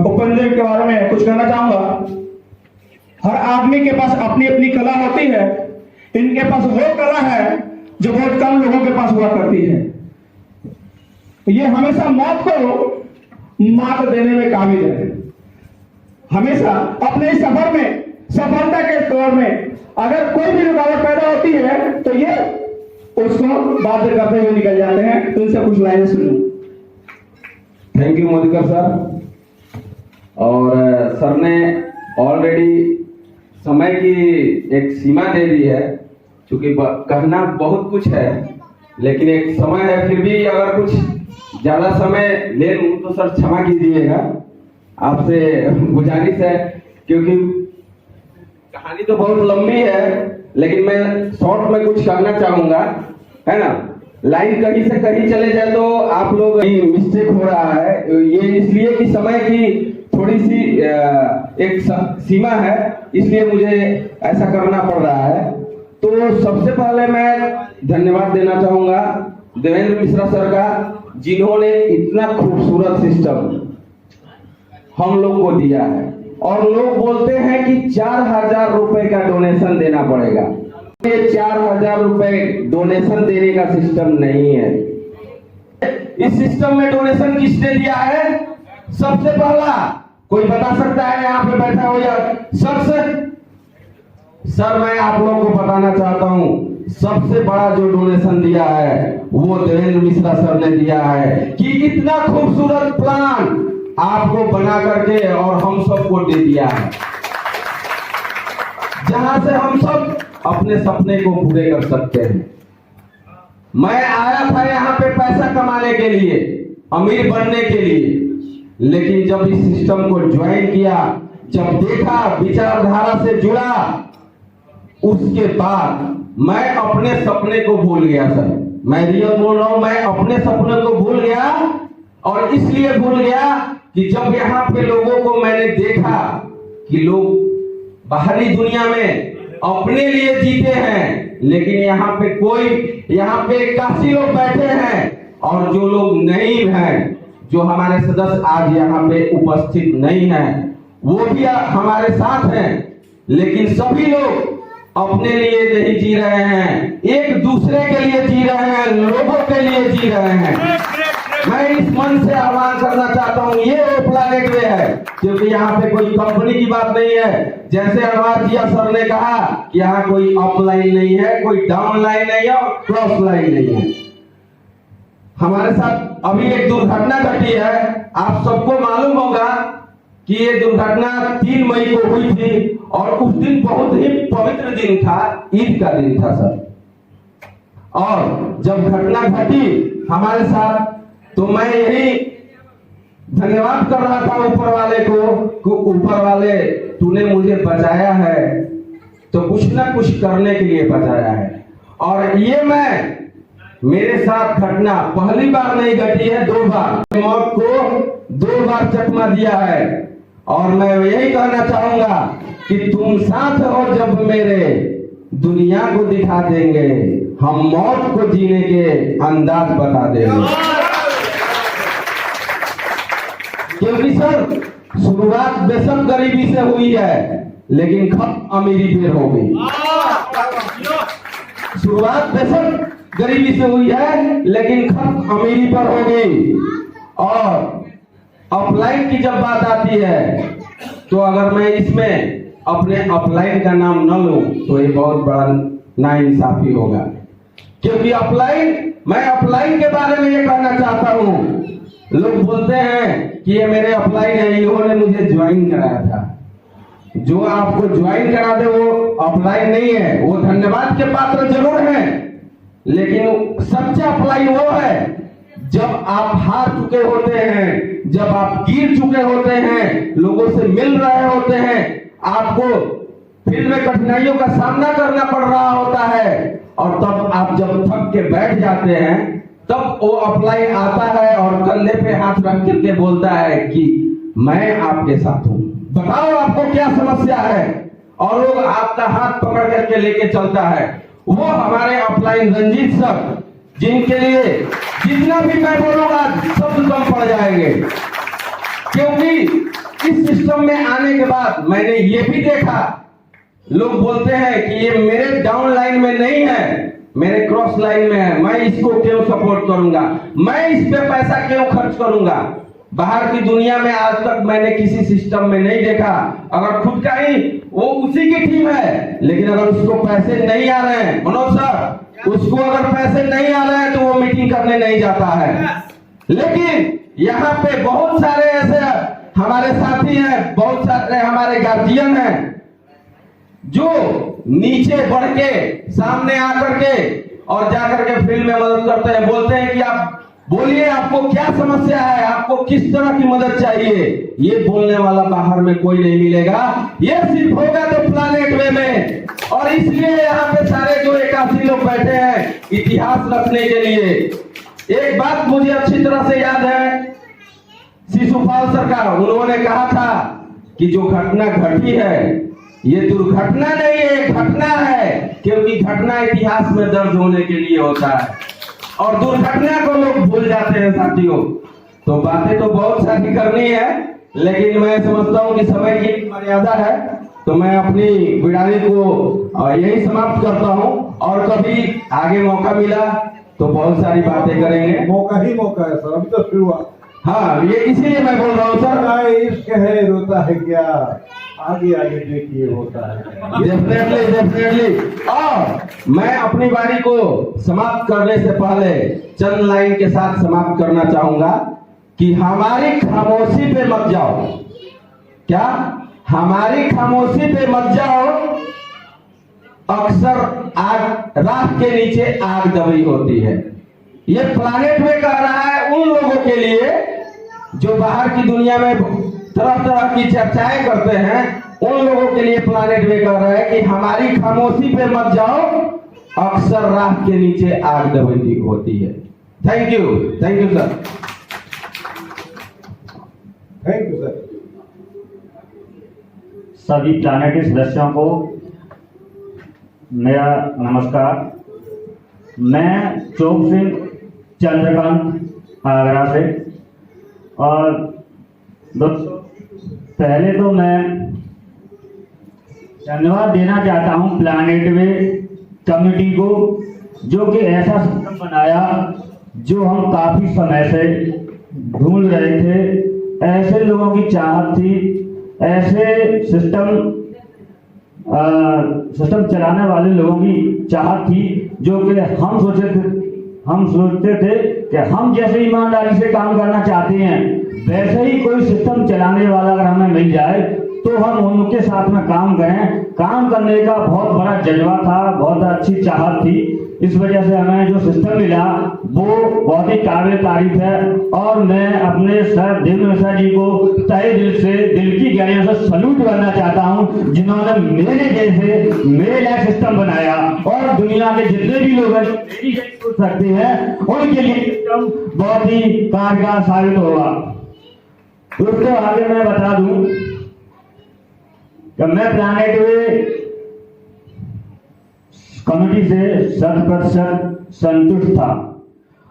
Open gym के बारे में कुछ कहना चाहूंगा। हर आदमी के पास अपनी अपनी कला होती है। इनके पास वो कला है जो बहुत कम लोगों के पास हुआ करती है। ये हमेशा मौत को मात देने में काबिल है। हमेशा अपने इस सफर में, सफलता के दौर में अगर कोई भी रुकावट पैदा होती है तो ये उसको बाध्य करते हुए निकल जाते हैं। तो इनसे कुछ लाइनें सुनो। Thank you Modikar sir. और सर ने ऑलरेडी समय की एक सीमा दे दी है, क्योंकि कहना बहुत कुछ है लेकिन एक समय है। फिर भी अगर कुछ ज्यादा समय ले लूं तो सर क्षमा कीजिएगा, आपसे गुजारिश है, क्योंकि कहानी तो बहुत लंबी है लेकिन मैं शॉर्ट में कुछ कहना चाहूंगा, है ना। लाइन कहीं से कहीं चले जाए तो आप लोग मिस्टेक हो रहा है। ये इसलिए कि समय की थोड़ी सी एक सीमा है, इसलिए मुझे ऐसा करना पड़ रहा है। तो सबसे पहले मैं धन्यवाद देना चाहूंगा देवेंद्र मिश्रा सर का, जिन्होंने इतना खूबसूरत सिस्टम हम लोग को दिया है। और लोग बोलते हैं कि 4000 रुपए का डोनेशन देना पड़ेगा। ये 4000 रुपए डोनेशन देने का सिस्टम नहीं है। इस सिस्टम में डोनेशन किसने दिया है? सबसे पहला कोई बता सकता है यहाँ पे बैठा हो या शख्स? सर मैं आप लोगों को बताना चाहता हूँ, सबसे बड़ा जो डोनेशन दिया है वो देवेंद्र मिश्रा सर ने दिया है कि इतना खूबसूरत प्लान आपको बना करके और हम सबको दे दिया है, जहां से हम सब अपने सपने को पूरे कर सकते हैं। मैं आया था यहाँ पे पैसा कमाने के लिए, अमीर बनने के लिए, लेकिन जब इस सिस्टम को ज्वाइन किया, जब देखा, विचारधारा से जुड़ा, उसके बाद मैं अपने सपने को भूल गया। सर मैं रियल बोल रहा हूं, मैं अपने सपने को भूल गया। और इसलिए भूल गया कि जब यहाँ पे लोगों को मैंने देखा कि लोग बाहरी दुनिया में अपने लिए जीते हैं, लेकिन यहाँ पे 81 लोग बैठे हैं और जो लोग नहीं हैं, जो हमारे सदस्य आज यहाँ पे उपस्थित नहीं हैं, वो भी हमारे साथ हैं, लेकिन सभी लोग अपने लिए नहीं जी रहे हैं, एक दूसरे के लिए जी रहे हैं, लोगों के लिए जी रहे हैं। मैं इस मन से आह्वान करना चाहता हूँ, ये वो प्लैनेट वे है, क्योंकि यहाँ पे कोई कंपनी की बात नहीं है। जैसे अनवर जिया सर ने कहा कि यहाँ कोई अपलाइन नहीं है, कोई डाउन लाइन नहीं है और क्रॉस लाइन नहीं है। हमारे साथ अभी एक दुर्घटना घटी है, आप सबको मालूम होगा कि ये दुर्घटना 3 मई को हुई थी और उस दिन बहुत ही पवित्र दिन था, ईद का दिन था सर। और जब घटना घटी हमारे साथ, तो मैं यही धन्यवाद कर रहा था ऊपर वाले को, ऊपर वाले तूने मुझे बचाया है, तो कुछ ना कुछ करने के लिए बचाया है। और ये मेरे साथ घटना पहली बार नहीं घटी है, 2 बार मौत को 2 बार चकमा दिया है। और मैं यही कहना चाहूंगा कि तुम साथ हो जब मेरे, दुनिया को दिखा देंगे, हम मौत को जीने के अंदाज बता देंगे। क्योंकि सर शुरुआत बेशक गरीबी से हुई है, लेकिन खत्म अमीरी पे हो गई। शुरुआत बेशक गरीबी से हुई है, लेकिन खत्म अमीरी पर हो गई। और अपलाइन की जब बात आती है, तो अगर मैं इसमें अपने अपलाइन का नाम न लूं तो ये बहुत बड़ा नाइंसाफी होगा। क्योंकि मैं अपलाइन के बारे में ये कहना चाहता हूं, लोग बोलते हैं कि ये मेरे अपलाइन है, इन्होंने मुझे ज्वाइन कराया था। जो आपको ज्वाइन करा दे वो अपलाइन नहीं है, वो धन्यवाद के पात्र जरूर है, लेकिन सच्चा अपलाइन वो है जब आप हार चुके होते हैं, जब आप गिर चुके होते हैं, लोगों से मिल रहे होते हैं, आपको फिर में कठिनाइयों का सामना करना पड़ रहा होता है, और तब आप जब थक के बैठ जाते हैं, तब वो अपलाइन आता है और कंधे पे हाथ रख करके बोलता है कि मैं आपके साथ हूं, बताओ आपको क्या समस्या है, और लोग आपका हाथ पकड़ करके लेके चलता है। वो हमारे अपलाइन रंजीत सर, जिनके लिए जितना भी मैं बोलूंगा शब्द कम पड़ जाएंगे। क्योंकि इस सिस्टम में आने के बाद मैंने ये भी देखा, लोग बोलते हैं कि ये मेरे डाउन लाइन में नहीं है, मेरे क्रॉस लाइन में है, मैं इसको क्यों सपोर्ट करूंगा, मैं इस पे पैसा क्यों खर्च करूंगा। बाहर की दुनिया में आज तक मैंने किसी सिस्टम में नहीं देखा, अगर खुद का ही वो उसी की टीम है, लेकिन अगर उसको पैसे नहीं आ रहे हैं, मनोज सर, उसको अगर पैसे नहीं आ रहे हैं तो वो मीटिंग करने नहीं जाता है। लेकिन यहाँ पे बहुत सारे ऐसे हमारे साथी हैं, बहुत सारे हमारे गार्जियन हैं जो नीचे बढ़ के सामने आकर के और जाकर के फील्ड में मदद करते हैं, बोलते हैं कि आप बोलिए आपको क्या समस्या है, आपको किस तरह की मदद चाहिए। ये बोलने वाला बाहर में कोई नहीं मिलेगा, ये सिर्फ होगा तो प्लैनेट वे में। और इसलिए यहाँ पे सारे जो 81 लोग बैठे हैं इतिहास रखने के लिए। एक बात मुझे अच्छी तरह से याद है, शिशुपाल सरकार, उन्होंने कहा था कि जो घटना घटी है ये दुर्घटना नहीं है, घटना है, क्योंकि घटना इतिहास में दर्ज होने के लिए होता है और दुर्घटना को लोग भूल जाते हैं साथियों। तो बातें तो बहुत सारी करनी है, लेकिन मैं समझता हूं कि समय की एक मर्यादा है, तो मैं अपनी विड़ानी को यही समाप्त करता हूं और कभी आगे मौका मिला तो बहुत सारी बातें करेंगे। मौका ही मौका है सर, अभी तो शुरुआत। हाँ, ये इसीलिए मैं बोल रहा हूँ सर, इश्क है रोता है क्या, आगे आगे देखिए होता है। डेफिनेटली। और मैं अपनी बारी को समाप्त करने से पहले चंद लाइन के साथ समाप्त करना चाहूंगा कि हमारी खामोशी पे मत जाओ। क्या? हमारी खामोशी पे मत जाओ। अक्सर आग, राख के नीचे आग दबी होती है। ये प्लैनेट में कह रहा है उन लोगों के लिए जो बाहर की दुनिया में तरह तरह की चर्चाएं करते हैं, उन लोगों के लिए प्लैनेट में कह रहा है कि हमारी खामोशी पे मत जाओ, अक्सर राख के नीचे आग दबी होती है। Thank you sir. Thank you sir. सभी प्लैनेटरी सदस्यों को मेरा नमस्कार। मैं चौक सिंह चंद्रकांत आगरा से, और दोस्तों पहले तो मैं धन्यवाद देना चाहता हूं प्लैनेट वे कमेटी को, जो कि ऐसा सिस्टम बनाया जो हम काफ़ी समय से ढूंढ रहे थे। ऐसे लोगों की चाहत थी, ऐसे सिस्टम चलाने वाले लोगों की चाहत थी, जो कि हम सोचते थे कि हम जैसे ईमानदारी से काम करना चाहते हैं वैसे ही कोई सिस्टम चलाने वाला अगर हमें मिल जाए तो हम उनके साथ में काम करें। काम करने का बहुत बड़ा जज्बा था, बहुत अच्छी चाहत थी। इस वजह से हमें जो सिस्टम मिला वो बहुत ही काबिल तारीफ है, और मैं अपने सर देवेंद्र मिश्रा जी को तहे दिल से, दिल की गहराइयों से सल्यूट करना चाहता हूं, जिन्होंने मेरे लायक सिस्टम बनाया और दुनिया के जितने भी लोग हैं मेरी जैसे सोच सकते हैं उनके लिए सिस्टम बहुत ही कारगर साबित होगा। दोस्तों आगे मैं बता दूं कि मैं प्लैनेट वे कमेटी से 100% संतुष्ट था,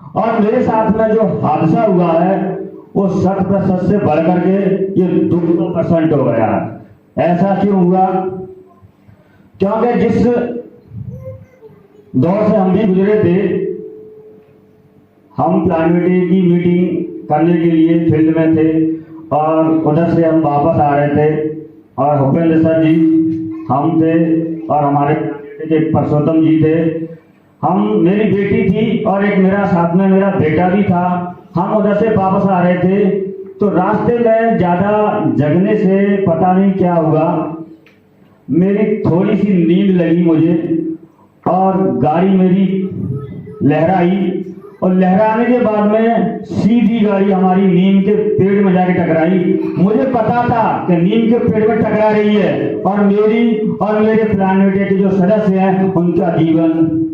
और मेरे साथ में जो हादसा हुआ है वो 100% से बढ़ करके ये 200% हो गया। ऐसा क्यों हुआ? क्योंकि जिस दौर से हम भी गुजरे थे, हम प्लैनेट की मीटिंग करने के लिए फील्ड में थे और उधर से हम वापस आ रहे थे, और भूपेंद्र सर जी हम थे और हमारे एक परसोत्तम जी थे, हम, मेरी बेटी थी और एक मेरा साथ में मेरा बेटा भी था। हम उधर से वापस आ रहे थे तो रास्ते में ज्यादा जगने से पता नहीं क्या हुआ, मेरी थोड़ी सी नींद लगी मुझे और गाड़ी मेरी लहराई, और लहराने के बाद में सीधी गाड़ी हमारी नीम के पेड़ में जाके टकराई। मुझे पता था कि नीम के पेड़ में टकरा रही है और मेरी और मेरे प्लैनेट के जो सदस्य हैं उनका जीवन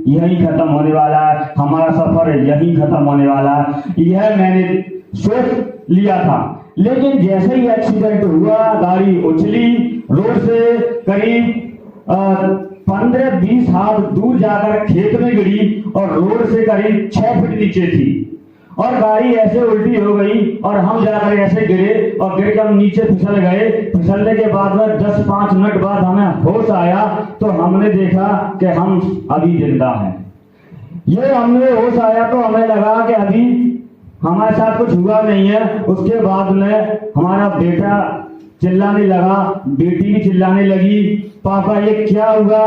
यही खत्म होने वाला है, हमारा सफर यही खत्म होने वाला है, यह मैंने सोच लिया था। लेकिन जैसे ही एक्सीडेंट हुआ, गाड़ी उछली, रोड से करीब 15-20 हाथ दूर जाकर खेत में गिरी और रोड से करीब 6 फीट नीचे थी। और गाड़ी ऐसे उल्टी हो गई और हम जाकर ऐसे गिरे और गिर के हम नीचे फिसल गए। फिसलने के बाद में 10-5 मिनट बाद हमें होश आया तो हमने देखा कि हम अभी जिंदा हैं। ये हमने होश आया तो हमें लगा कि अभी हमारे साथ कुछ हुआ नहीं है। उसके बाद में हमारा बेटा चिल्लाने लगा, बेटी भी चिल्लाने लगी, पापा ये क्या हुआ,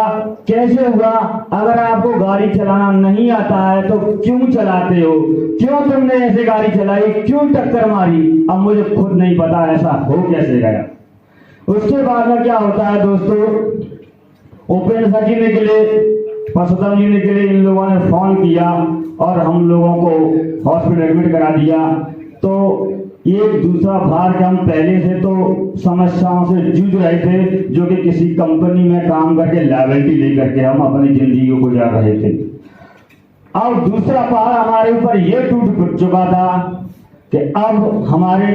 कैसे हुआ? अगर आपको गाड़ी चलाना नहीं आता है तो क्यों चलाते हो? क्यों तुमने ऐसे गाड़ी चलाई? क्यों टक्कर मारी? अब मुझे खुद नहीं पता ऐसा हो कैसे गया। उसके बाद में क्या होता है दोस्तों, उपेंद्र सर जी निकले, परसोत्तम जी निकले, इन लोगों ने फोन किया और हम लोगों को हॉस्पिटल एडमिट करा दिया। तो एक दूसरा भार के हम पहले से तो समस्याओं से जूझ रहे थे, जो कि किसी कंपनी में काम करके लायबिलिटी लेकर के हम अपनी जिंदगी को गुजार रहे थे। और दूसरा पहाड़ हमारे ऊपर ये टूट चुका था कि अब हमारे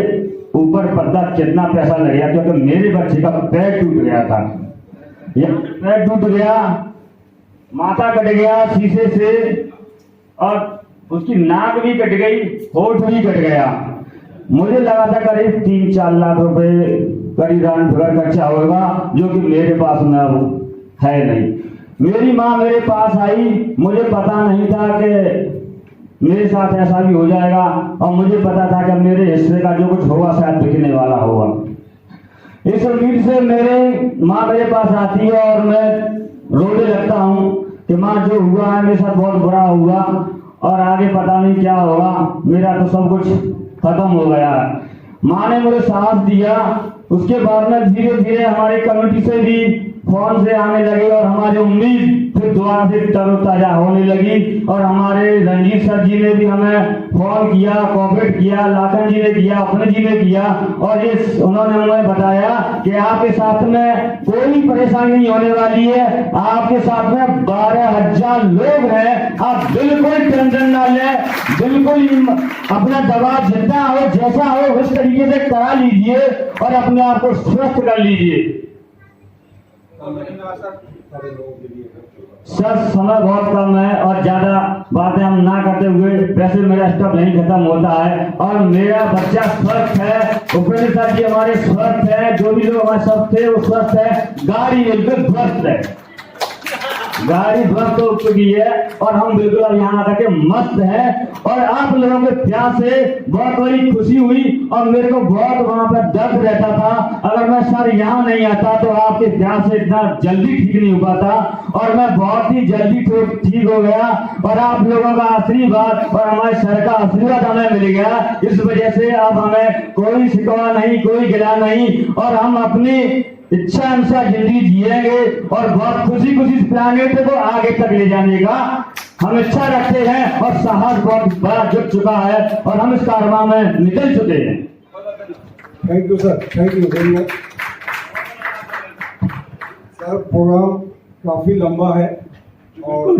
ऊपर पता कितना पैसा लग गया, क्योंकि मेरे बच्चे का पैर टूट गया था। यह पैर टूट गया, माथा कट गया शीशे से और उसकी नाक भी कट गई, होठ भी कट गया। मुझे लगा था करीब 3-4 लाख रुपए करीब खर्चा होगा, जो कि मेरे पास में अब है नहीं। मेरी माँ मेरे पास आई, मुझे पता नहीं था कि मेरे साथ ऐसा भी हो जाएगा और मुझे पता था कि मेरे हिस्से का जो कुछ होगा शायद बिकने वाला होगा। इस उम्मीद से मेरे माँ मेरे पास आती है और मैं रोने लगता हूँ कि माँ जो हुआ है मेरे साथ बहुत बुरा हुआ और आगे पता नहीं क्या होगा, मेरा तो सब कुछ खत्म हो गया। माँ ने मुझे साहस दिया। उसके बाद में धीरे धीरे हमारी कमेटी से भी फोन से आने लगे और हमारी उम्मीद फिर दोबारा से तरोताजा होने लगी। और हमारे रंजीत सर जी ने भी हमें फोन किया, कोऑपरेट किया, लाखन जी ने किया, अपने जी ने किया और ये उन्होंने हमें बताया कि आपके साथ में कोई परेशानी नहीं होने वाली है, आपके साथ में 12,000 लोग हैं, आप बिल्कुल टेंशन ना लें, बिल्कुल अपना दवा जितना हो जैसा हो उस तरीके से करा लीजिए और अपने आप को स्वस्थ कर लीजिए। सर समय बहुत कम है और ज्यादा बातें हम ना करते हुए, वैसे मेरा स्टॉप नहीं खत्म होता है और मेरा बच्चा स्वस्थ है, उपेंद्र सर जी हमारे स्वस्थ है, जो भी लोग हमारे साथ थे वो स्वस्थ है, गाड़ी बिल्कुल ध्वस्त है, गाड़ी ध्वस्त हो चुकी है और हम बिल्कुल अब यहाँ आकर के मस्त हैं। और आप लोगों के प्यार से बहुत बड़ी खुशी हुई और मेरे को बहुत वहां पर दर्द रहता था। अगर मैं सर यहाँ नहीं आता तो आपके प्यार से इतना जल्दी ठीक नहीं हो पाता और मैं बहुत ही जल्दी ठीक हो गया और आप लोगों का आशीर्वाद और हमारे सर का आशीर्वाद हमें मिल गया। इस वजह से अब हमें कोई शिकवा नहीं, कोई गिला नहीं और हम अपनी इच्छा अनुसार जिंदगी जिएंगे और बहुत खुशी खुशी प्लानेट को आगे तक ले जाने का हम इच्छा रखते हैं और साहस बहुत बड़ा जुट चुका है और हम इस कारवां में निकल चुके हैं। Thank you sir, thank you very much sir. Program काफी लंबा है और